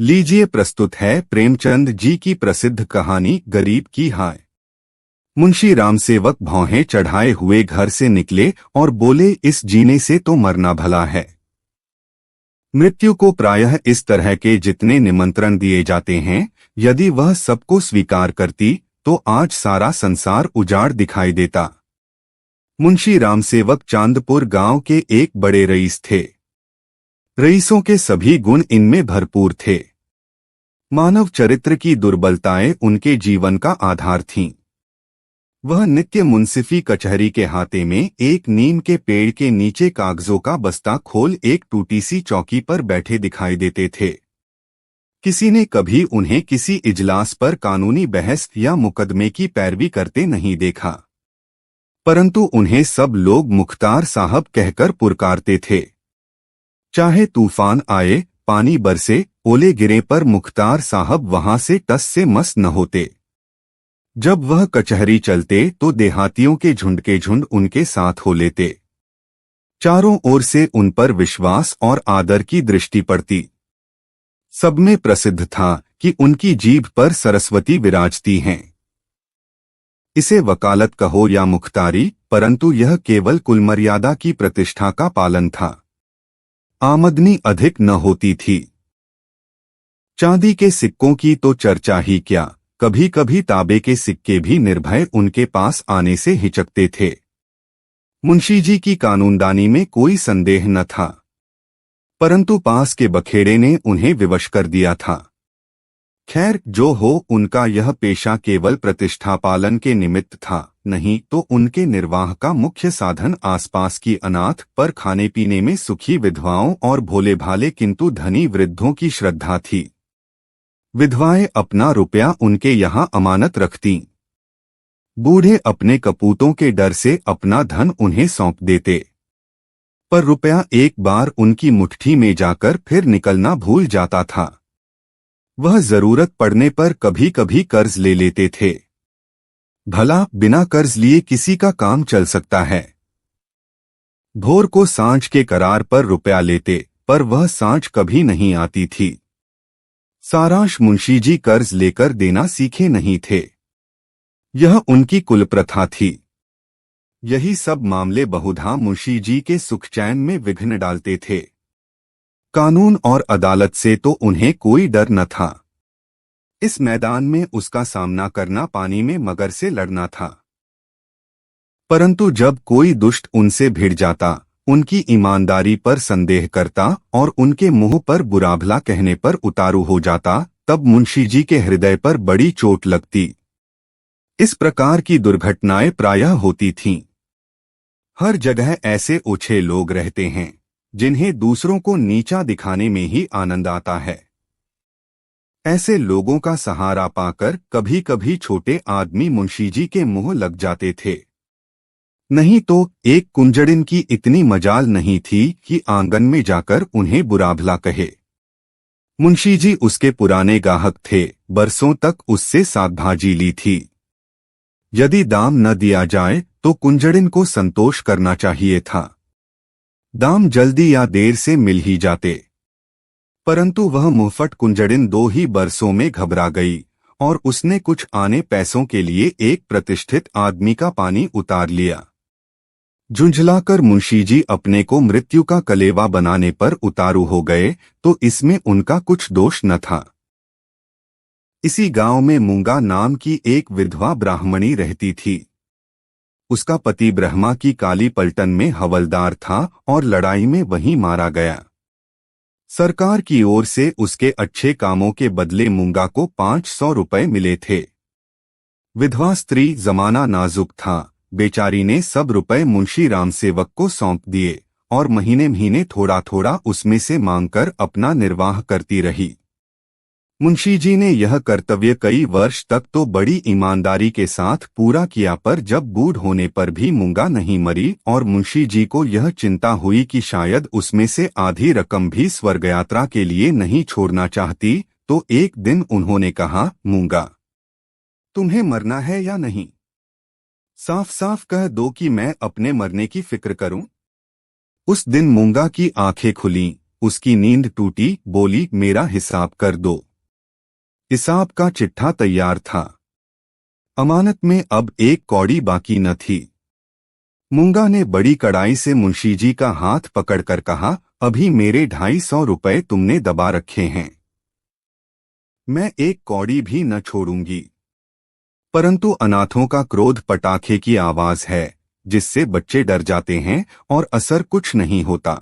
लीजिए प्रस्तुत है प्रेमचंद जी की प्रसिद्ध कहानी गरीब की हाय। मुंशी रामसेवक भौहें चढ़ाए हुए घर से निकले और बोले, इस जीने से तो मरना भला है। मृत्यु को प्रायः इस तरह के जितने निमंत्रण दिए जाते हैं, यदि वह सबको स्वीकार करती तो आज सारा संसार उजाड़ दिखाई देता। मुंशी रामसेवक चांदपुर गांव के एक बड़े रईस थे। रईसों के सभी गुण इनमें भरपूर थे। मानव चरित्र की दुर्बलताएं उनके जीवन का आधार थीं। वह नित्य मुंसिफी कचहरी के हाथे में एक नीम के पेड़ के नीचे कागजों का बस्ता खोल एक टूटी सी चौकी पर बैठे दिखाई देते थे। किसी ने कभी उन्हें किसी इजलास पर कानूनी बहस या मुकदमे की पैरवी करते नहीं देखा, परंतु उन्हें सब लोग मुख्तार साहब कहकर पुकारते थे। चाहे तूफान आए, पानी बरसे, ओले गिरे, पर मुख्तार साहब वहां से टस से मस न होते। जब वह कचहरी चलते तो देहातियों के झुंड के झुंड उनके साथ हो लेते। चारों ओर से उन पर विश्वास और आदर की दृष्टि पड़ती। सब में प्रसिद्ध था कि उनकी जीभ पर सरस्वती विराजती हैं। इसे वकालत कहो या मुख्तारी, परंतु यह केवल कुलमर्यादा की प्रतिष्ठा का पालन था। आमदनी अधिक न होती थी। चांदी के सिक्कों की तो चर्चा ही क्या, कभी कभी तांबे के सिक्के भी निर्भय उनके पास आने से हिचकते थे। मुंशी जी की कानूनदानी में कोई संदेह न था, परंतु पास के बखेड़े ने उन्हें विवश कर दिया था। खैर, जो हो, उनका यह पेशा केवल प्रतिष्ठा पालन के निमित्त था, नहीं तो उनके निर्वाह का मुख्य साधन आसपास की अनाथ पर खाने पीने में सुखी विधवाओं और भोले भाले किंतु धनी वृद्धों की श्रद्धा थी। विधवाएं अपना रुपया उनके यहाँ अमानत रखतीं। बूढ़े अपने कपूतों के डर से अपना धन उन्हें सौंप देते, पर रुपया एक बार उनकी मुट्ठी में जाकर फिर निकलना भूल जाता था। वह जरूरत पड़ने पर कभी कभी कर्ज ले लेते थे। भला बिना कर्ज लिए किसी का काम चल सकता है। भोर को सांझ के करार पर रुपया लेते, पर वह सांझ कभी नहीं आती थी। सारांश, मुंशी जी कर्ज लेकर देना सीखे नहीं थे। यह उनकी कुल प्रथा थी। यही सब मामले बहुधा मुंशी जी के सुखचैन में विघ्न डालते थे। कानून और अदालत से तो उन्हें कोई डर न था। इस मैदान में उसका सामना करना पानी में मगर से लड़ना था। परंतु जब कोई दुष्ट उनसे भिड़ जाता, उनकी ईमानदारी पर संदेह करता और उनके मुंह पर बुरा भला कहने पर उतारू हो जाता, तब मुंशी जी के हृदय पर बड़ी चोट लगती। इस प्रकार की दुर्घटनाएं प्रायः होती थीं। हर जगह ऐसे ओछे लोग रहते हैं जिन्हें दूसरों को नीचा दिखाने में ही आनंद आता है। ऐसे लोगों का सहारा पाकर कभी कभी छोटे आदमी मुंशी जी के मुंह लग जाते थे। नहीं तो एक कुंजड़िन की इतनी मजाल नहीं थी कि आंगन में जाकर उन्हें बुरा भला कहे। मुंशी जी उसके पुराने गाहक थे, बरसों तक उससे साथ भाजी ली थी। यदि दाम न दिया जाए तो कुंजड़िन को संतोष करना चाहिए था। दाम जल्दी या देर से मिल ही जाते, परंतु वह मुंहफट कुंजड़िन 2 ही बरसों में घबरा गई और उसने कुछ आने पैसों के लिए एक प्रतिष्ठित आदमी का पानी उतार लिया। झुंझलाकर मुंशी जी अपने को मृत्यु का कलेवा बनाने पर उतारू हो गए, तो इसमें उनका कुछ दोष न था। इसी गांव में मूंगा नाम की एक विधवा ब्राह्मणी रहती थी। उसका पति ब्रह्मा की काली पलटन में हवलदार था और लड़ाई में वहीं मारा गया। सरकार की ओर से उसके अच्छे कामों के बदले मूंगा को 500 रुपए मिले थे। विधवा स्त्री, जमाना नाजुक था, बेचारी ने सब रुपए मुंशी रामसेवक को सौंप दिए और महीने महीने थोड़ा थोड़ा उसमें से मांगकर अपना निर्वाह करती रही। मुंशी जी ने यह कर्तव्य कई वर्ष तक तो बड़ी ईमानदारी के साथ पूरा किया, पर जब बूढ़ होने पर भी मूंगा नहीं मरी और मुंशी जी को यह चिंता हुई कि शायद उसमें से आधी रकम भी स्वर्गयात्रा के लिए नहीं छोड़ना चाहती, तो एक दिन उन्होंने कहा, मूंगा, तुम्हें मरना है या नहीं? साफ साफ कह दो कि मैं अपने मरने की फिक्र करूं। उस दिन मूंगा की आंखें खुलीं उसकी नींद टूटी, बोली मेरा हिसाब कर दो। हिसाब का चिट्ठा तैयार था। अमानत में अब एक कौड़ी बाकी न थी। मूंगा ने बड़ी कड़ाई से मुंशी जी का हाथ पकड़कर कहा, अभी मेरे 250 रुपए तुमने दबा रखे हैं, मैं एक कौड़ी भी न छोड़ूंगी। परंतु अनाथों का क्रोध पटाखे की आवाज है, जिससे बच्चे डर जाते हैं और असर कुछ नहीं होता।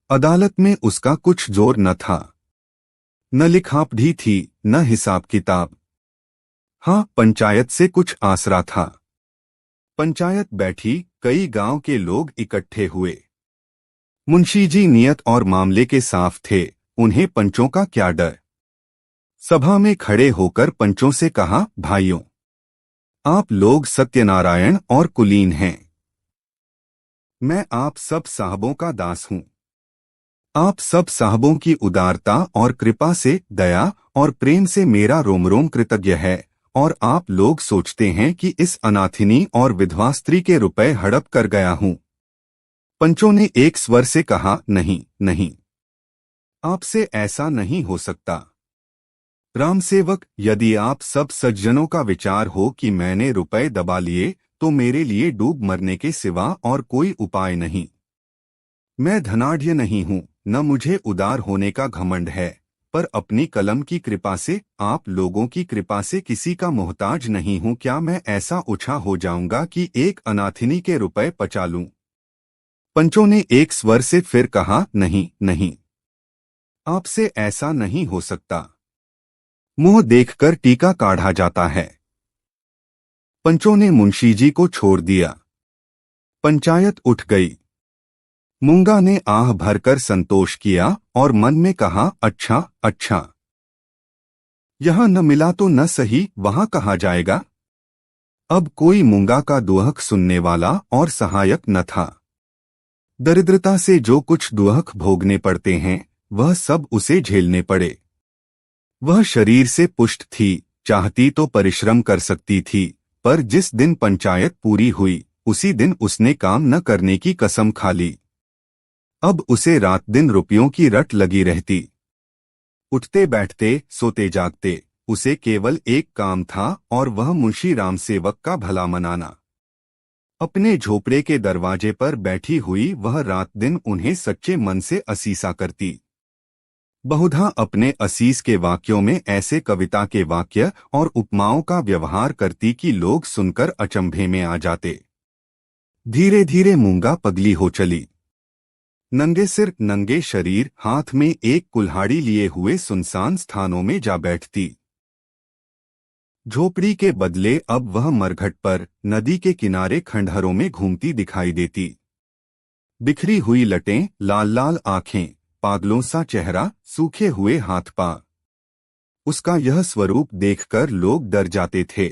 अदालत में उसका कुछ जोर न था। न लिखापढ़ी थी, न हिसाब किताब। हाँ, पंचायत से कुछ आसरा था। पंचायत बैठी, कई गांव के लोग इकट्ठे हुए। मुंशी जी नियत और मामले के साफ थे, उन्हें पंचों का क्या डर। सभा में खड़े होकर पंचों से कहा, भाइयों, आप लोग सत्यनारायण और कुलीन हैं। मैं आप सब साहबों का दास हूं। आप सब साहबों की उदारता और कृपा से, दया और प्रेम से मेरा रोम रोम कृतज्ञ है, और आप लोग सोचते हैं कि इस अनाथिनी और विधवा स्त्री के रुपए हड़प कर गया हूं। पंचों ने एक स्वर से कहा, नहीं नहीं, आपसे ऐसा नहीं हो सकता। रामसेवक, यदि आप सब सज्जनों का विचार हो कि मैंने रुपए दबा लिए, तो मेरे लिए डूब मरने के सिवा और कोई उपाय नहीं। मैं धनाढ्य नहीं हूं, न मुझे उदार होने का घमंड है, पर अपनी कलम की कृपा से, आप लोगों की कृपा से किसी का मोहताज नहीं हूं। क्या मैं ऐसा उछा हो जाऊंगा कि एक अनाथिनी के रुपए पचा लूं? पंचों ने एक स्वर से फिर कहा, नहीं नहीं, आपसे ऐसा नहीं हो सकता। मुंह देखकर टीका काढ़ा जाता है। पंचों ने मुंशी जी को छोड़ दिया। पंचायत उठ गई। मूंगा ने आह भरकर संतोष किया और मन में कहा, अच्छा अच्छा, यहां न मिला तो न सही, वहां कहा जाएगा। अब कोई मूंगा का दुहक सुनने वाला और सहायक न था। दरिद्रता से जो कुछ दुहक भोगने पड़ते हैं, वह सब उसे झेलने पड़े। वह शरीर से पुष्ट थी, चाहती तो परिश्रम कर सकती थी, पर जिस दिन पंचायत पूरी हुई, उसी दिन उसने काम न करने की कसम खा ली। अब उसे रात दिन रुपयों की रट लगी रहती। उठते बैठते, सोते जागते, उसे केवल एक काम था, और वह मुंशी रामसेवक का भला मनाना। अपने झोपड़े के दरवाजे पर बैठी हुई वह रात दिन उन्हें सच्चे मन से असीसा करती। बहुधा अपने असीस के वाक्यों में ऐसे कविता के वाक्य और उपमाओं का व्यवहार करती कि लोग सुनकर अचंभे में आ जाते। धीरे धीरे मूंगा पगली हो चली। नंगे सिर, नंगे शरीर, हाथ में एक कुल्हाड़ी लिए हुए सुनसान स्थानों में जा बैठती। झोपड़ी के बदले अब वह मरघट पर, नदी के किनारे खंडहरों में घूमती दिखाई देती। बिखरी हुई लटें, लाल लाल आंखें, पागलों सा चेहरा, सूखे हुए हाथ पा। उसका यह स्वरूप देखकर लोग डर जाते थे।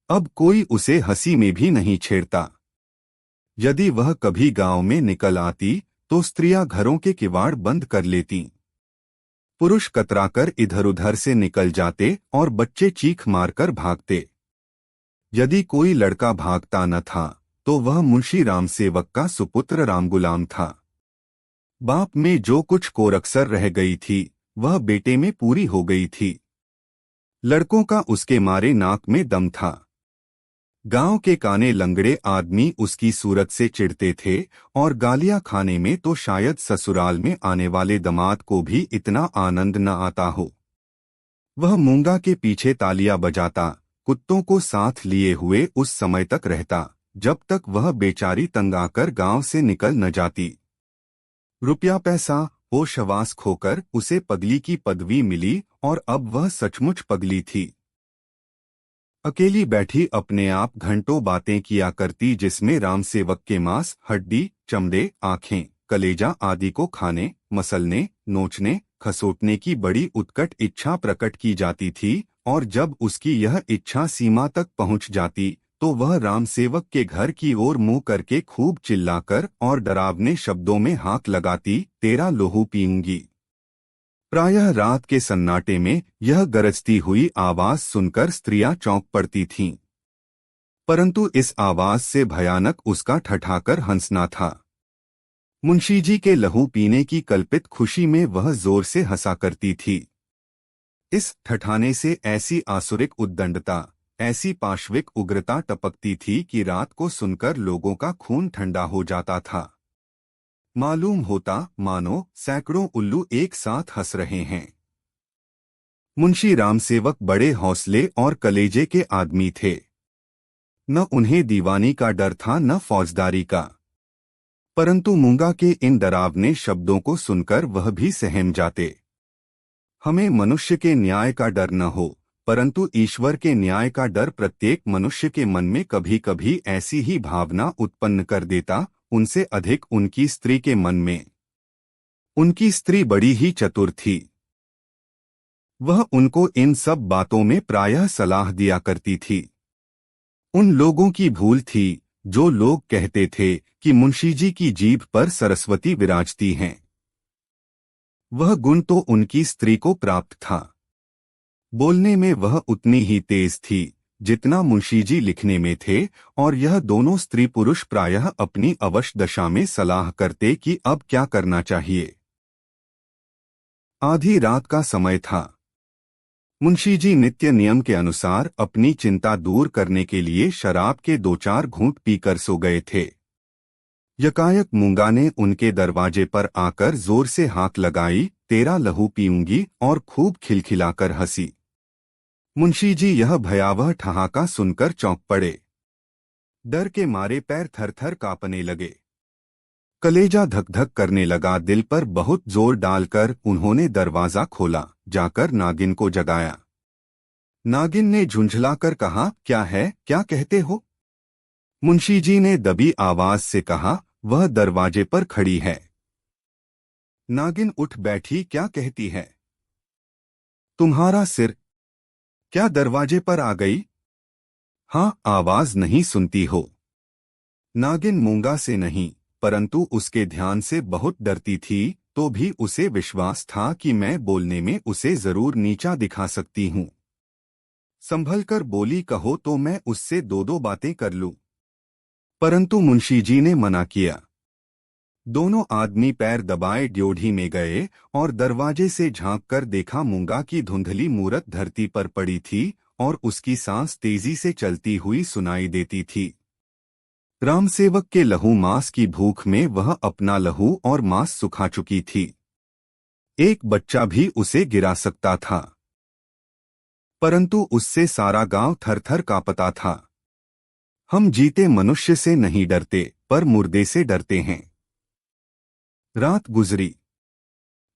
अब कोई उसे हंसी में भी नहीं छेड़ता। यदि वह कभी गांव में निकल आती, तो स्त्रियां घरों के किवाड़ बंद कर लेतीं। पुरुष कतराकर इधर उधर से निकल जाते और बच्चे चीख मारकर भागते। यदि कोई लड़का भागता न था, तो वह मुंशी रामसेवक का सुपुत्र रामगुलाम था। बाप में जो कुछ कोरकसर रह गई थी, वह बेटे में पूरी हो गई थी। लड़कों का उसके मारे नाक में दम था। गांव के काने लंगड़े आदमी उसकी सूरत से चिढ़ते थे, और गालियां खाने में तो शायद ससुराल में आने वाले दामाद को भी इतना आनंद न आता हो। वह मूंगा के पीछे तालियां बजाता, कुत्तों को साथ लिए हुए उस समय तक रहता, जब तक वह बेचारी तंग आकर गांव से निकल न जाती। रुपया पैसा, होश हवास खोकर उसे पगली की पदवी मिली, और अब वह सचमुच पगली थी। अकेली बैठी अपने आप घंटों बातें किया करती, जिसमें रामसेवक के मांस, हड्डी, चमड़े, आंखें, कलेजा आदि को खाने, मसलने, नोचने, खसोटने की बड़ी उत्कट इच्छा प्रकट की जाती थी, और जब उसकी यह इच्छा सीमा तक पहुंच जाती, तो वह रामसेवक के घर की ओर मुंह करके खूब चिल्लाकर और डरावने शब्दों में हाक लगाती, तेरा लोहू पीऊंगी। प्रायः रात के सन्नाटे में यह गरजती हुई आवाज सुनकर स्त्रियां चौंक पड़ती थीं। परंतु इस आवाज से भयानक उसका ठठाकर हंसना था। मुंशी जी के लहू पीने की कल्पित खुशी में वह जोर से हंसा करती थी। इस ठठाने से ऐसी आसुरिक उद्दंडता, ऐसी पाशविक उग्रता टपकती थी कि रात को सुनकर लोगों का खून ठंडा हो जाता था। मालूम होता मानो सैकड़ों उल्लू एक साथ हंस रहे हैं। मुंशी रामसेवक बड़े हौसले और कलेजे के आदमी थे। न उन्हें दीवानी का डर था न फौजदारी का, परंतु मूंगा के इन डरावने शब्दों को सुनकर वह भी सहम जाते। हमें मनुष्य के न्याय का डर न हो, परंतु ईश्वर के न्याय का डर प्रत्येक मनुष्य के मन में कभी कभी ऐसी ही भावना उत्पन्न कर देता, उनसे अधिक उनकी स्त्री के मन में। उनकी स्त्री बड़ी ही चतुर थी। वह उनको इन सब बातों में प्रायः सलाह दिया करती थी। उन लोगों की भूल थी जो लोग कहते थे कि मुंशी जी की जीभ पर सरस्वती विराजती हैं। वह गुण तो उनकी स्त्री को प्राप्त था। बोलने में वह उतनी ही तेज थी जितना मुंशी जी लिखने में थे, और यह दोनों स्त्री पुरुष प्रायः अपनी अवश्य दशा में सलाह करते कि अब क्या करना चाहिए। आधी रात का समय था। मुंशी जी नित्य नियम के अनुसार अपनी चिंता दूर करने के लिए शराब के 2-4 घूंट पीकर सो गए थे। यकायक मूंगा ने उनके दरवाजे पर आकर जोर से हाथ लगाई, तेरा लहू पीऊंगी, और खूब खिलखिलाकर हंसी। मुंशी जी यह भयावह ठहाका सुनकर चौंक पड़े। डर के मारे पैर थर थर कांपने लगे। कलेजा धक धक करने लगा। दिल पर बहुत जोर डालकर उन्होंने दरवाजा खोला, जाकर नागिन को जगाया। नागिन ने झुंझलाकर कहा, क्या है, क्या कहते हो? मुंशी जी ने दबी आवाज से कहा, वह दरवाजे पर खड़ी है। नागिन उठ बैठी, क्या कहती है? तुम्हारा सिर क्या दरवाजे पर आ गई? हाँ, आवाज नहीं सुनती हो? नागिन मूंगा से नहीं, परंतु उसके ध्यान से बहुत डरती थी, तो भी उसे विश्वास था कि मैं बोलने में उसे जरूर नीचा दिखा सकती हूँ। संभल कर बोली, कहो तो मैं उससे 2-2 बातें कर लूं। परंतु मुंशी जी ने मना किया। दोनों आदमी पैर दबाए ड्योढ़ी में गए और दरवाजे से झांककर देखा, मूंगा की धुंधली मूरत धरती पर पड़ी थी और उसकी सांस तेजी से चलती हुई सुनाई देती थी। रामसेवक के लहू मांस की भूख में वह अपना लहू और मांस सुखा चुकी थी। एक बच्चा भी उसे गिरा सकता था, परंतु उससे सारा गांव थर-थर कांपता था। हम जीते मनुष्य से नहीं डरते, पर मुर्दे से डरते हैं। रात गुजरी।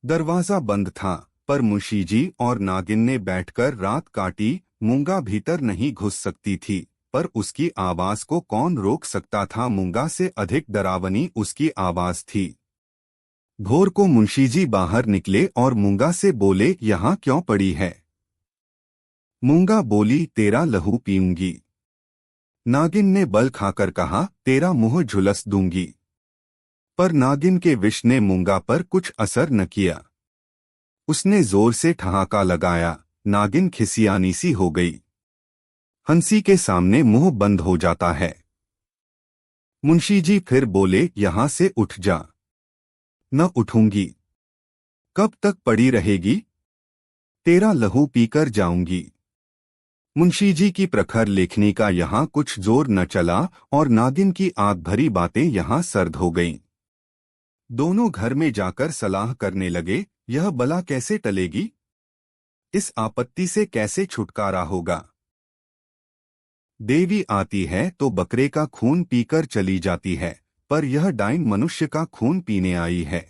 दरवाजा बंद था, पर मुंशी जी और नागिन ने बैठकर रात काटी। मूंगा भीतर नहीं घुस सकती थी, पर उसकी आवाज को कौन रोक सकता था? मूंगा से अधिक डरावनी उसकी आवाज थी। भोर को मुंशी जी बाहर निकले और मूंगा से बोले, यहाँ क्यों पड़ी है? मूंगा बोली, तेरा लहू पीऊंगी। नागिन ने बल खाकर कहा, तेरा मुंह झुलस दूंगी। पर नागिन के विष ने मूंगा पर कुछ असर न किया। उसने जोर से ठहाका लगाया। नागिन खिसियानी सी हो गई। हंसी के सामने मुंह बंद हो जाता है। मुंशी जी फिर बोले, यहां से उठ जा। न उठूंगी। कब तक पड़ी रहेगी? तेरा लहू पीकर जाऊंगी। मुंशी जी की प्रखर लेखनी का यहाँ कुछ जोर न चला और नागिन की आग भरी बातें यहाँ सर्द हो गईं। दोनों घर में जाकर सलाह करने लगे, यह बला कैसे टलेगी? इस आपत्ति से कैसे छुटकारा होगा? देवी आती है तो बकरे का खून पीकर चली जाती है, पर यह डाइन मनुष्य का खून पीने आई है।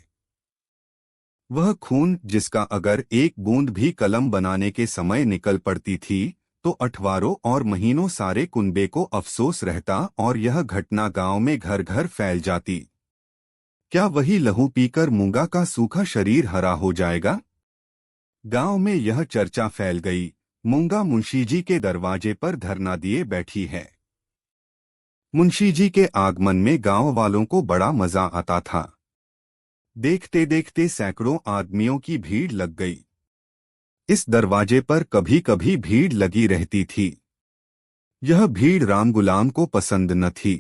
वह खून जिसका अगर एक बूंद भी कलम बनाने के समय निकल पड़ती थी तो अठवारों और महीनों सारे कुनबे को अफसोस रहता और यह घटना गांव में घर घर फैल जाती। क्या वही लहू पीकर मूंगा का सूखा शरीर हरा हो जाएगा? गांव में यह चर्चा फैल गई, मूंगा मुंशी जी के दरवाजे पर धरना दिए बैठी है। मुंशी जी के आगमन में गांव वालों को बड़ा मजा आता था। देखते देखते सैकड़ों आदमियों की भीड़ लग गई। इस दरवाजे पर कभी कभी भीड़ लगी रहती थी। यह भीड़ राम गुलाम को पसंद न थी।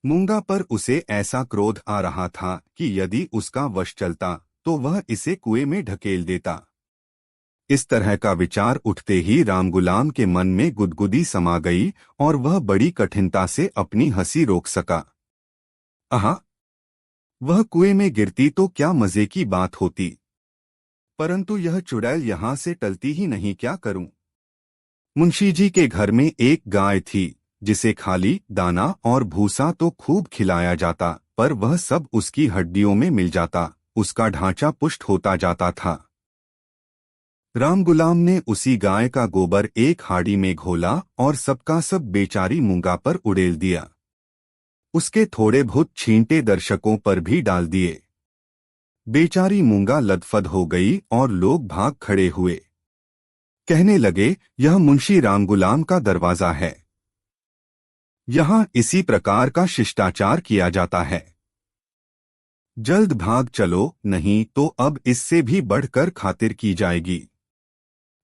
मूंगा पर उसे ऐसा क्रोध आ रहा था कि यदि उसका वश चलता तो वह इसे कुएं में ढकेल देता। इस तरह का विचार उठते ही रामगुलाम के मन में गुदगुदी समा गई और वह बड़ी कठिनता से अपनी हंसी रोक सका। आहा, वह कुएं में गिरती तो क्या मजे की बात होती, परंतु यह चुड़ैल यहां से टलती ही नहीं, क्या करूं। मुंशी जी के घर में एक गाय थी जिसे खाली दाना और भूसा तो खूब खिलाया जाता, पर वह सब उसकी हड्डियों में मिल जाता, उसका ढांचा पुष्ट होता जाता था। रामगुलाम ने उसी गाय का गोबर एक हाड़ी में घोला और सबका सब बेचारी मूंगा पर उड़ेल दिया। उसके थोड़े बहुत छींटे दर्शकों पर भी डाल दिए। बेचारी मूंगा लदफद हो गई और लोग भाग खड़े हुए। कहने लगे, यह मुंशी रामगुलाम का दरवाजा है, यहाँ इसी प्रकार का शिष्टाचार किया जाता है। जल्द भाग चलो, नहीं तो अब इससे भी बढ़कर खातिर की जाएगी।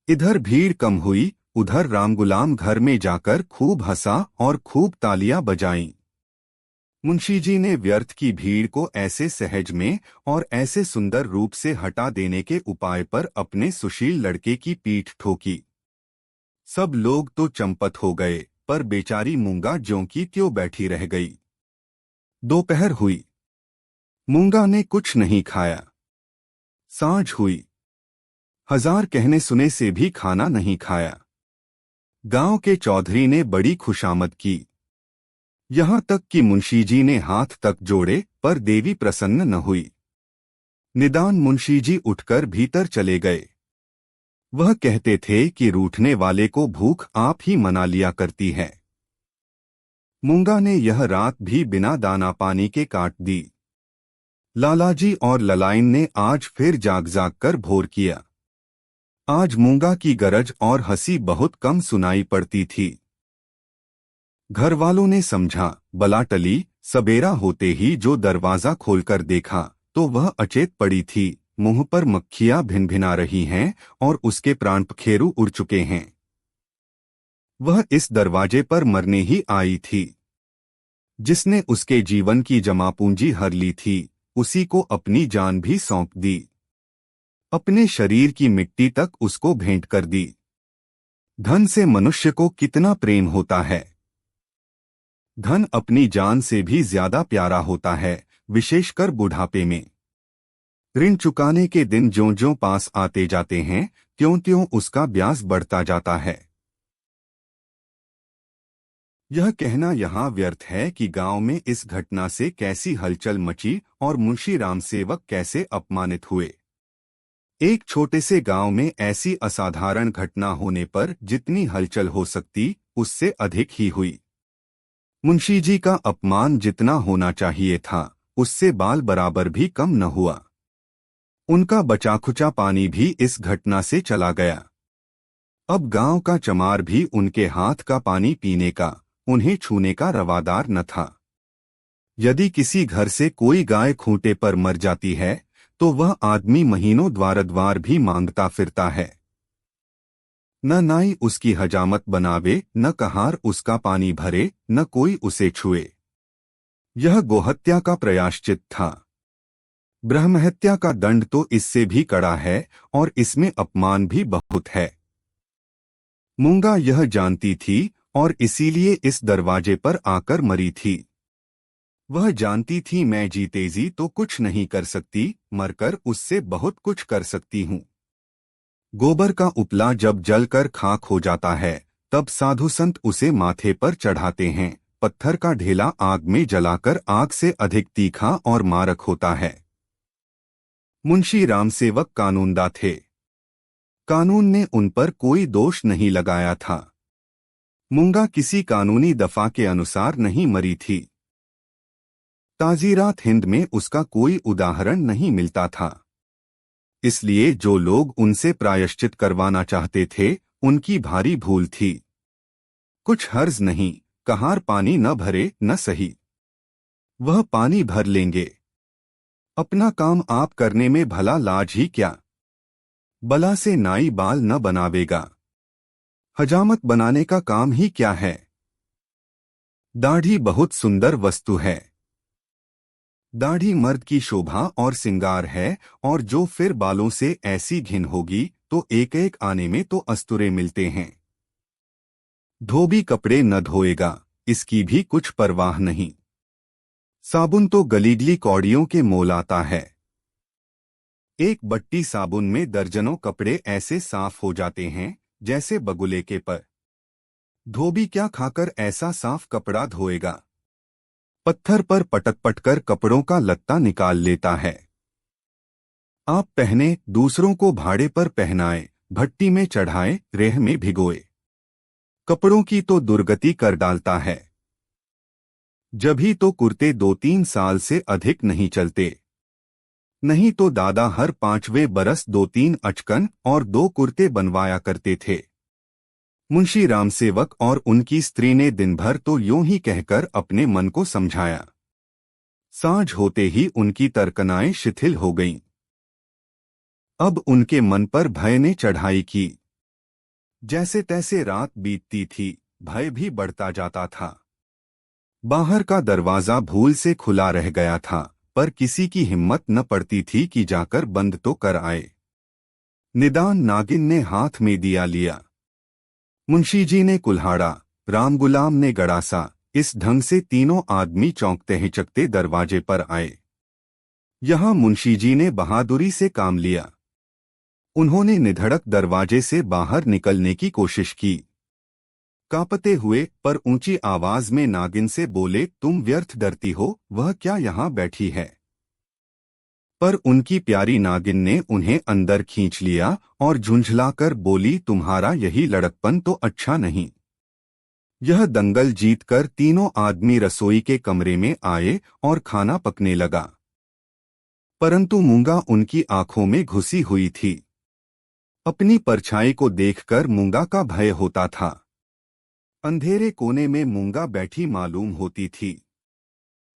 इधर भीड़ कम हुई, उधर रामगुलाम घर में जाकर खूब हंसा और खूब तालियां बजाईं। मुंशी जी ने व्यर्थ की भीड़ को ऐसे सहज में और ऐसे सुंदर रूप से हटा देने के उपाय पर अपने सुशील लड़के की पीठ ठोकी। सब लोग तो चंपत हो गए, पर बेचारी मूंगा ज्यों की त्यों बैठी रह गई। दोपहर हुई, मूंगा ने कुछ नहीं खाया। सांझ हुई, हजार कहने सुने से भी खाना नहीं खाया। गांव के चौधरी ने बड़ी खुशामद की, यहाँ तक कि मुंशी जी ने हाथ तक जोड़े, पर देवी प्रसन्न न हुई। निदान मुंशी जी उठकर भीतर चले गए। वह कहते थे कि रूठने वाले को भूख आप ही मना लिया करती है। मूंगा ने यह रात भी बिना दाना पानी के काट दी। लालाजी और ललाइन ने आज फिर जाग जाग कर भोर किया। आज मूंगा की गरज और हंसी बहुत कम सुनाई पड़ती थी। घर वालों ने समझा बला टली। सबेरा होते ही जो दरवाजा खोलकर देखा तो वह अचेत पड़ी थी, मुंह पर मक्खियां भिनभिना रही हैं और उसके प्राण पखेरु उड़ चुके हैं। वह इस दरवाजे पर मरने ही आई थी। जिसने उसके जीवन की जमा पूंजी हर ली थी, उसी को अपनी जान भी सौंप दी। अपने शरीर की मिट्टी तक उसको भेंट कर दी। धन से मनुष्य को कितना प्रेम होता है। धन अपनी जान से भी ज्यादा प्यारा होता है, विशेषकर बुढ़ापे में। ऋण चुकाने के दिन ज्यों-ज्यों पास आते जाते हैं, त्यों-त्यों उसका ब्याज बढ़ता जाता है। यह कहना यहाँ व्यर्थ है कि गांव में इस घटना से कैसी हलचल मची और मुंशी रामसेवक कैसे अपमानित हुए। एक छोटे से गांव में ऐसी असाधारण घटना होने पर जितनी हलचल हो सकती, उससे अधिक ही हुई। मुंशी जी का अपमान जितना होना चाहिए था, उससे बाल बराबर भी कम न हुआ। उनका बचाखुचा पानी भी इस घटना से चला गया। अब गांव का चमार भी उनके हाथ का पानी पीने का, उन्हें छूने का रवादार न था। यदि किसी घर से कोई गाय खूंटे पर मर जाती है तो वह आदमी महीनों द्वार भी मांगता फिरता है। न नाई उसकी हजामत बनावे, न कहार उसका पानी भरे, न कोई उसे छुए। यह गोहत्या का प्रायश्चित था। ब्रह्महत्या का दंड तो इससे भी कड़ा है और इसमें अपमान भी बहुत है। मूंगा यह जानती थी और इसीलिए इस दरवाजे पर आकर मरी थी। वह जानती थी मैं जीते जी तो कुछ नहीं कर सकती, मरकर उससे बहुत कुछ कर सकती हूँ। गोबर का उपला जब जलकर खाक हो जाता है, तब साधु संत उसे माथे पर चढ़ाते हैं। पत्थर का ढेला आग में जलाकर आग से अधिक तीखा और मारक होता है। मुंशी रामसेवक कानूनदा थे। कानून ने उन पर कोई दोष नहीं लगाया था। मूंगा किसी कानूनी दफा के अनुसार नहीं मरी थी। ताजीरात हिंद में उसका कोई उदाहरण नहीं मिलता था। इसलिए जो लोग उनसे प्रायश्चित करवाना चाहते थे, उनकी भारी भूल थी। कुछ हर्ज नहीं, कहार पानी न भरे न सही। वह पानी भर लेंगे। अपना काम आप करने में भला लाज ही क्या। बला से नाई बाल न बनावेगा। हजामत बनाने का काम ही क्या है। दाढ़ी बहुत सुंदर वस्तु है। दाढ़ी मर्द की शोभा और सिंगार है, और जो फिर बालों से ऐसी घिन होगी तो एक एक आने में तो अस्तुरे मिलते हैं। धोबी कपड़े न धोएगा, इसकी भी कुछ परवाह नहीं। साबुन तो गलीगली कौड़ियों के मोल आता है। एक बट्टी साबुन में दर्जनों कपड़े ऐसे साफ हो जाते हैं जैसे बगुले के पर। धोबी क्या खाकर ऐसा साफ कपड़ा धोएगा। पत्थर पर पटक पटकर कपड़ों का लत्ता निकाल लेता है। आप पहने, दूसरों को भाड़े पर पहनाए, भट्टी में चढ़ाए, रेह में भिगोए, कपड़ों की तो दुर्गति कर डालता है। जभी तो कुर्ते 2-3 साल से अधिक नहीं चलते, नहीं तो दादा हर 5वें बरस 2-3 अचकन और 2 कुर्ते बनवाया करते थे। मुंशी रामसेवक और उनकी स्त्री ने दिन भर तो यूं ही कहकर अपने मन को समझाया। सांझ होते ही उनकी तर्कनाएं शिथिल हो गईं। अब उनके मन पर भय ने चढ़ाई की। जैसे तैसे रात बीतती थी, भय भी बढ़ता जाता था। बाहर का दरवाजा भूल से खुला रह गया था, पर किसी की हिम्मत न पड़ती थी कि जाकर बंद तो कर आए। निदान नागिन ने हाथ में दिया लिया। मुंशी जी ने कुल्हाड़ा, रामगुलाम ने गड़ासा। इस ढंग से तीनों आदमी चौंकते हिचकते दरवाजे पर आए। यहां मुंशी जी ने बहादुरी से काम लिया। उन्होंने निधड़क दरवाजे से बाहर निकलने की कोशिश की। कांपते हुए पर ऊंची आवाज में नागिन से बोले, तुम व्यर्थ डरती हो, वह क्या यहाँ बैठी है। पर उनकी प्यारी नागिन ने उन्हें अंदर खींच लिया और झुंझलाकर बोली, तुम्हारा यही लड़कपन तो अच्छा नहीं। यह दंगल जीतकर तीनों आदमी रसोई के कमरे में आए और खाना पकने लगा। परंतु मूंगा उनकी आंखों में घुसी हुई थी। अपनी परछाई को देखकर मूंगा का भय होता था। अंधेरे कोने में मूंगा बैठी मालूम होती थी।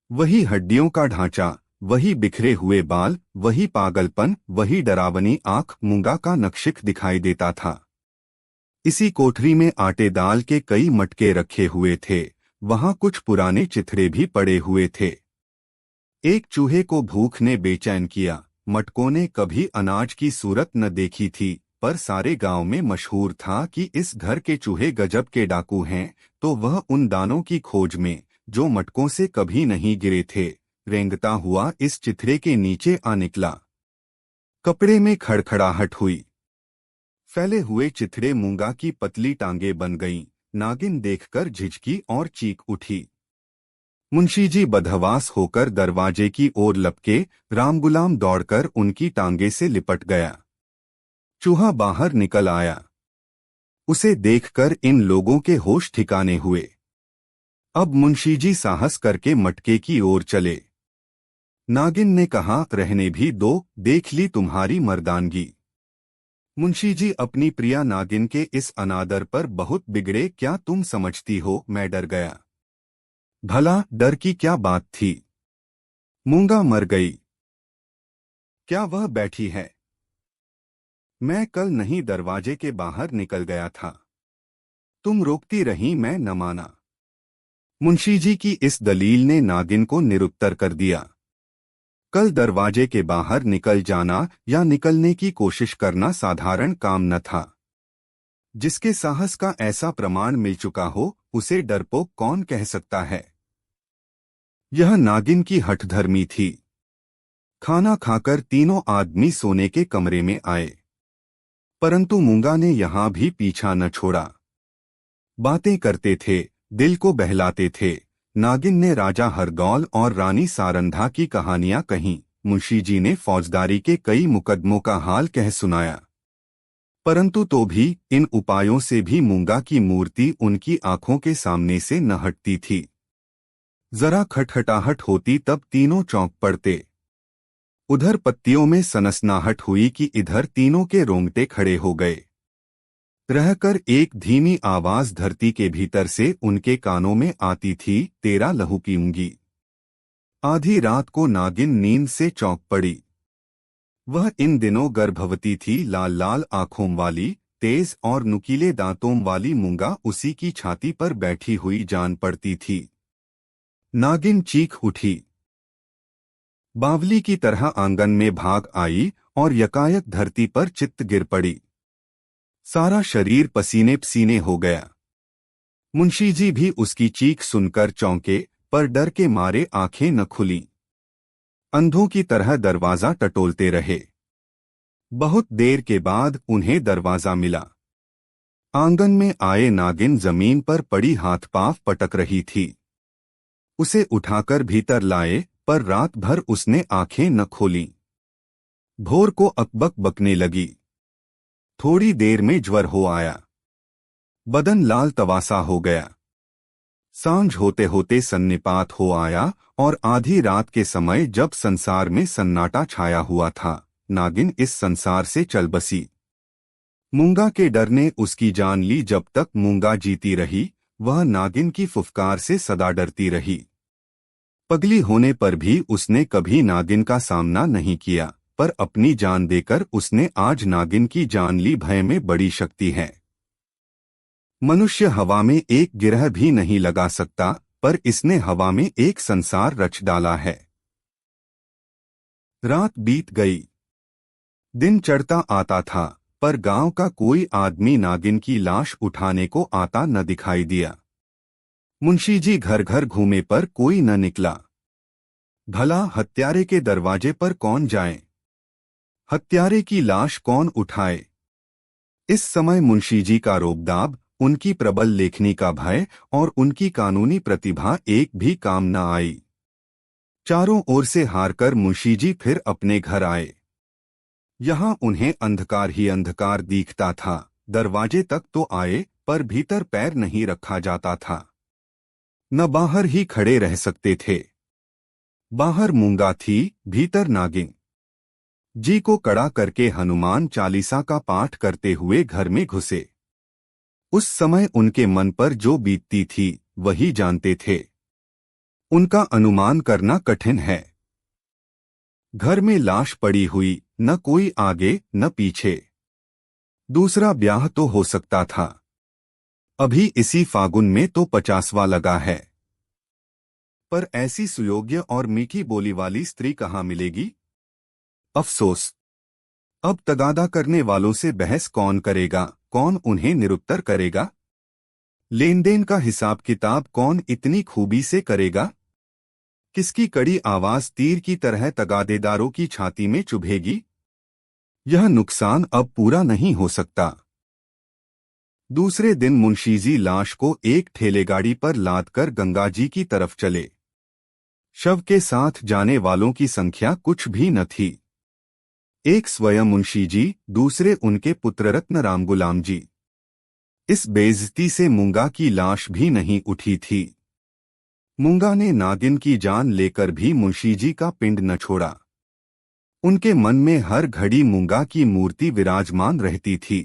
वही हड्डियों का ढांचा, वही बिखरे हुए बाल, वही पागलपन, वही डरावनी आंख मूंगा का नक्शिख दिखाई देता था। इसी कोठरी में आटे दाल के कई मटके रखे हुए थे। वहां कुछ पुराने चिथड़े भी पड़े हुए थे। एक चूहे को भूख ने बेचैन किया। मटकों ने कभी अनाज की सूरत न देखी थी, पर सारे गांव में मशहूर था कि इस घर के चूहे गजब के डाकू हैं। तो वह उन दानों की खोज में, जो मटकों से कभी नहीं गिरे थे, रेंगता हुआ इस चिथड़े के नीचे आ निकला। कपड़े में खड़खड़ाहट हुई। फैले हुए चिथड़े मूंगा की पतली टांगें बन गईं। नागिन देखकर झिझकी और चीख उठी। मुंशी जी बदहवास होकर दरवाजे की ओर लपके। रामगुलाम दौड़कर उनकी टांगे से लिपट गया। चूहा बाहर निकल आया। उसे देखकर इन लोगों के होश ठिकाने हुए। अब मुंशी जी साहस करके मटके की ओर चले। नागिन ने कहा, रहने भी दो, देख ली तुम्हारी मर्दानगी। मुंशी जी अपनी प्रिया नागिन के इस अनादर पर बहुत बिगड़े। क्या तुम समझती हो मैं डर गया। भला डर की क्या बात थी। मूंगा मर गई। क्या वह बैठी है। मैं कल नहीं दरवाजे के बाहर निकल गया था। तुम रोकती रही, मैं न माना। मुंशी जी की इस दलील ने नागिन को निरुत्तर कर दिया। कल दरवाजे के बाहर निकल जाना या निकलने की कोशिश करना साधारण काम न था। जिसके साहस का ऐसा प्रमाण मिल चुका हो, उसे डरपोक कौन कह सकता है। यह नागिन की हठधर्मी थी। खाना खाकर तीनों आदमी सोने के कमरे में आए, परंतु मूंगा ने यहां भी पीछा न छोड़ा। बातें करते थे, दिल को बहलाते थे। नागिन ने राजा हरदौल और रानी सारंधा की कहानियां कहीं। मुंशी जी ने फौजदारी के कई मुकदमों का हाल कह सुनाया। परंतु तो भी इन उपायों से भी मूंगा की मूर्ति उनकी आंखों के सामने से न हटती थी। जरा खटखटाहट होती तब तीनों चौंक पड़ते। उधर पत्तियों में सनसनाहट हुई कि इधर तीनों के रोंगटे खड़े हो गए। रहकर एक धीमी आवाज धरती के भीतर से उनके कानों में आती थी, तेरा लहू पीऊंगी। आधी रात को नागिन नींद से चौंक पड़ी। वह इन दिनों गर्भवती थी। लाल लाल आंखों वाली, तेज और नुकीले दांतों वाली मूंगा उसी की छाती पर बैठी हुई जान पड़ती थी। नागिन चीख उठी, बावली की तरह आंगन में भाग आई और यकायक धरती पर चित्त गिर पड़ी। सारा शरीर पसीने पसीने हो गया। मुंशी जी भी उसकी चीख सुनकर चौंके, पर डर के मारे आंखें न खुलीं। अंधों की तरह दरवाजा टटोलते रहे। बहुत देर के बाद उन्हें दरवाजा मिला। आंगन में आए नागिन जमीन पर पड़ी हाथ पांव पटक रही थी। उसे उठाकर भीतर लाए, पर रात भर उसने आंखें न खोलीं। भोर को अकबक बकने लगी। थोड़ी देर में ज्वर हो आया। बदन लाल तवासा हो गया। सांझ होते होते सन्निपात हो आया और आधी रात के समय जब संसार में सन्नाटा छाया हुआ था, नागिन इस संसार से चल बसी। मूंगा के डर ने उसकी जान ली। जब तक मूंगा जीती रही, वह नागिन की फुफकार से सदा डरती रही। पगली होने पर भी उसने कभी नागिन का सामना नहीं किया, पर अपनी जान देकर उसने आज नागिन की जान ली। भय में बड़ी शक्ति है। मनुष्य हवा में एक गिरह भी नहीं लगा सकता, पर इसने हवा में एक संसार रच डाला है। रात बीत गई। दिन चढ़ता आता था, पर गांव का कोई आदमी नागिन की लाश उठाने को आता न दिखाई दिया। मुंशी जी घर घर घूमे पर कोई न निकला। भला हत्यारे के दरवाजे पर कौन जाए? हत्यारे की लाश कौन उठाए? इस समय मुंशी जी का रोबदाब, उनकी प्रबल लेखनी का भय और उनकी कानूनी प्रतिभा एक भी काम न आई। चारों ओर से हारकर मुंशी जी फिर अपने घर आए। यहाँ उन्हें अंधकार ही अंधकार दिखता था। दरवाजे तक तो आए, पर भीतर पैर नहीं रखा जाता था। न बाहर ही खड़े रह सकते थे। बाहर मूंगा थी, भीतर नागिन। जी को कड़ा करके हनुमान चालीसा का पाठ करते हुए घर में घुसे। उस समय उनके मन पर जो बीतती थी, वही जानते थे। उनका अनुमान करना कठिन है। घर में लाश पड़ी हुई, न कोई आगे न पीछे। दूसरा ब्याह तो हो सकता था। अभी इसी फागुन में तो 50वां लगा है। पर ऐसी सुयोग्य और मीठी बोली वाली स्त्री कहाँ मिलेगी? अफसोस। अब तगादा करने वालों से बहस कौन करेगा? कौन उन्हें निरुत्तर करेगा? लेन देन का हिसाब किताब कौन इतनी खूबी से करेगा? किसकी कड़ी आवाज तीर की तरह तगादेदारों की छाती में चुभेगी? यह नुकसान अब पूरा नहीं हो सकता। दूसरे दिन मुंशीजी लाश को एक ठेलेगाड़ी पर लादकर गंगाजी की तरफ चले। शव के साथ जाने वालों की संख्या कुछ भी न थी। एक स्वयं मुंशीजी, दूसरे उनके पुत्र रत्न राम गुलाम जी। इस बेइज्जती से मूंगा की लाश भी नहीं उठी थी। मूंगा ने नागिन की जान लेकर भी मुंशीजी का पिंड न छोड़ा। उनके मन में हर घड़ी मूंगा की मूर्ति विराजमान रहती थी।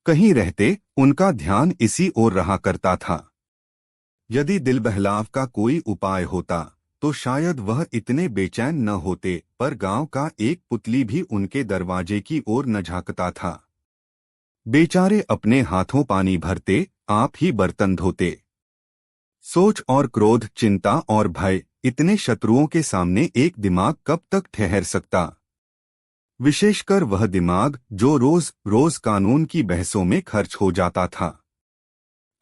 कहीं रहते उनका ध्यान इसी ओर रहा करता था। यदि दिल बहलाव का कोई उपाय होता, तो शायद वह इतने बेचैन न होते, पर गांव का एक पुतली भी उनके दरवाजे की ओर न झांकता था। बेचारे अपने हाथों पानी भरते, आप ही बर्तन धोते। सोच और क्रोध, चिंता और भय, इतने शत्रुओं के सामने एक दिमाग कब तक ठहर सकता? विशेषकर वह दिमाग जो रोज रोज कानून की बहसों में खर्च हो जाता था।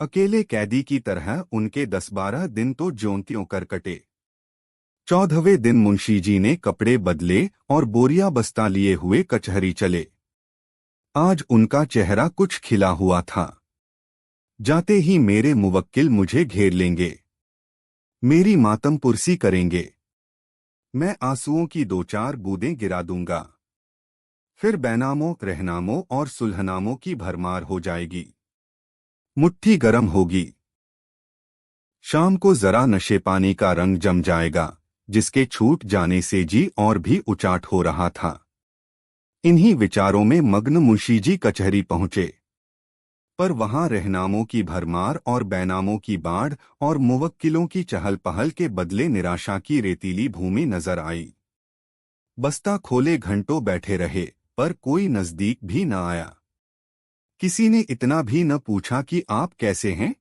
अकेले कैदी की तरह उनके 10-12 दिन तो ज्योंतियों कर कटे। 14वें दिन मुंशीजी ने कपड़े बदले और बोरिया बस्ता लिए हुए कचहरी चले। आज उनका चेहरा कुछ खिला हुआ था। जाते ही मेरे मुवक्किल मुझे घेर लेंगे, मेरी मातम पुरसी करेंगे। मैं आंसुओं की 2-4 बूंदें गिरा दूंगा। फिर बैनामों, रहनामों और सुलहनामों की भरमार हो जाएगी। मुट्ठी गरम होगी। शाम को जरा नशे पानी का रंग जम जाएगा, जिसके छूट जाने से जी और भी उचाट हो रहा था। इन्हीं विचारों में मग्न मुंशीजी कचहरी पहुंचे। पर वहां रहनामों की भरमार और बैनामों की बाढ़ और मुवक्किलों की चहल पहल के बदले निराशा की रेतीली भूमि नजर आई। बस्ता खोले घंटों बैठे रहे, पर कोई नजदीक भी न आया। किसी ने इतना भी न पूछा कि आप कैसे हैं।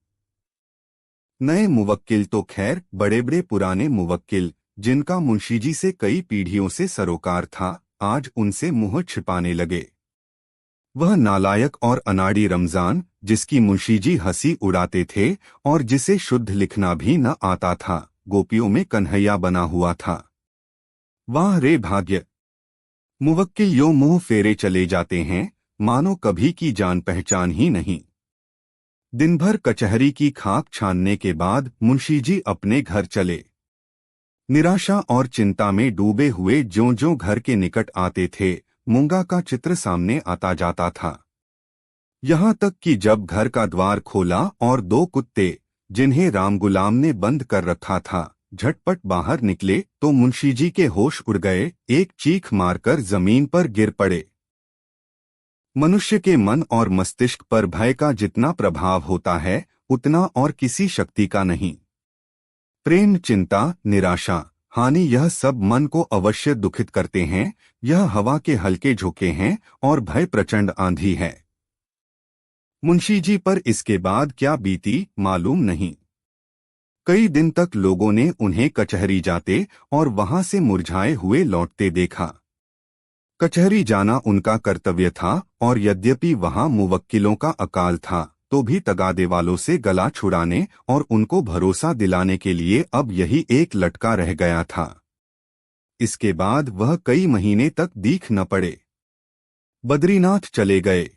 नए मुवक्किल तो खैर बड़े बड़े पुराने मुवक्किल, जिनका मुंशीजी से कई पीढ़ियों से सरोकार था, आज उनसे मुंह छिपाने लगे। वह नालायक और अनाड़ी रमजान, जिसकी मुंशीजी हंसी उड़ाते थे और जिसे शुद्ध लिखना भी न आता था, गोपियों में कन्हैया बना हुआ था। वाह रे भाग्य! मुवक्किल यो मुंह फेरे चले जाते हैं, मानो कभी की जान पहचान ही नहीं। दिन भर कचहरी की खाक छानने के बाद मुंशीजी अपने घर चले। निराशा और चिंता में डूबे हुए ज्यों-ज्यों घर के निकट आते थे, मूंगा का चित्र सामने आता जाता था। यहाँ तक कि जब घर का द्वार खोला और दो कुत्ते, जिन्हें राम गुलाम ने बंद कर रखा था, झटपट बाहर निकले तो मुंशीजी के होश उड़ गए, एक चीख मारकर जमीन पर गिर पड़े। मनुष्य के मन और मस्तिष्क पर भय का जितना प्रभाव होता है, उतना और किसी शक्ति का नहीं। प्रेम, चिंता, निराशा, हानि, यह सब मन को अवश्य दुखित करते हैं। यह हवा के हल्के झोंके हैं और भय प्रचंड आंधी है। मुंशीजी पर इसके बाद क्या बीती मालूम नहीं। कई दिन तक लोगों ने उन्हें कचहरी जाते और वहां से मुरझाए हुए लौटते देखा। कचहरी जाना उनका कर्तव्य था और यद्यपि वहां मुवक्किलों का अकाल था, तो भी तगादे वालों से गला छुड़ाने और उनको भरोसा दिलाने के लिए अब यही एक लटका रह गया था। इसके बाद वह कई महीने तक दीख न पड़े। बद्रीनाथ चले गए।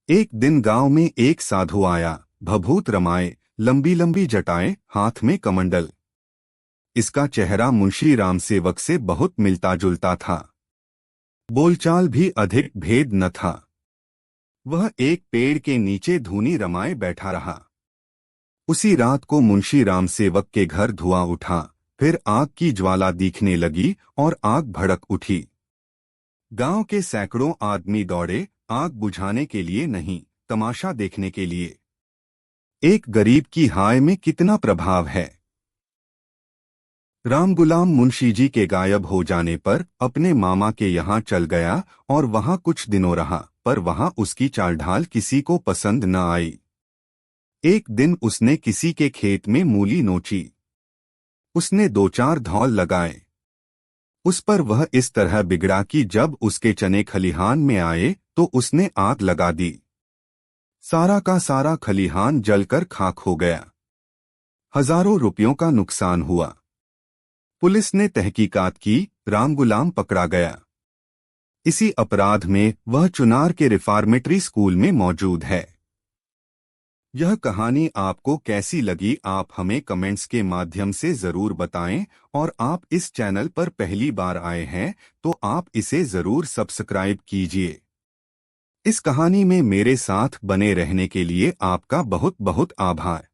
एक दिन गांव में एक साधु आया, भभूत रमाए, लंबी लंबी जटाएं, हाथ में कमंडल। इसका चेहरा मुंशी राम सेवक से बहुत मिलता जुलता था। बोलचाल भी अधिक भेद न था। वह एक पेड़ के नीचे धूनी रमाए बैठा रहा। उसी रात को मुंशी राम सेवक के घर धुआं उठा, फिर आग की ज्वाला दिखने लगी और आग भड़क उठी। गांव के सैकड़ों आदमी दौड़े, आग बुझाने के लिए नहीं, तमाशा देखने के लिए। एक गरीब की हाय में कितना प्रभाव है। राम गुलाम मुंशीजी के गायब हो जाने पर अपने मामा के यहाँ चल गया और वहां कुछ दिनों रहा, पर वहां उसकी चाल ढाल किसी को पसंद न आई। एक दिन उसने किसी के खेत में मूली नोची। उसने दो चार धौल लगाए। उस पर वह इस तरह बिगड़ा कि जब उसके चने खलिहान में आए तो उसने आग लगा दी। सारा का सारा खलिहान जलकर खाक हो गया। हजारों रुपयों का नुकसान हुआ। पुलिस ने तहकीकात की, राम गुलाम पकड़ा गया। इसी अपराध में वह चुनार के रिफॉर्मेटरी स्कूल में मौजूद है। यह कहानी आपको कैसी लगी, आप हमें कमेंट्स के माध्यम से जरूर बताएं, और आप इस चैनल पर पहली बार आए हैं तो आप इसे जरूर सब्सक्राइब कीजिए। इस कहानी में मेरे साथ बने रहने के लिए आपका बहुत बहुत आभार।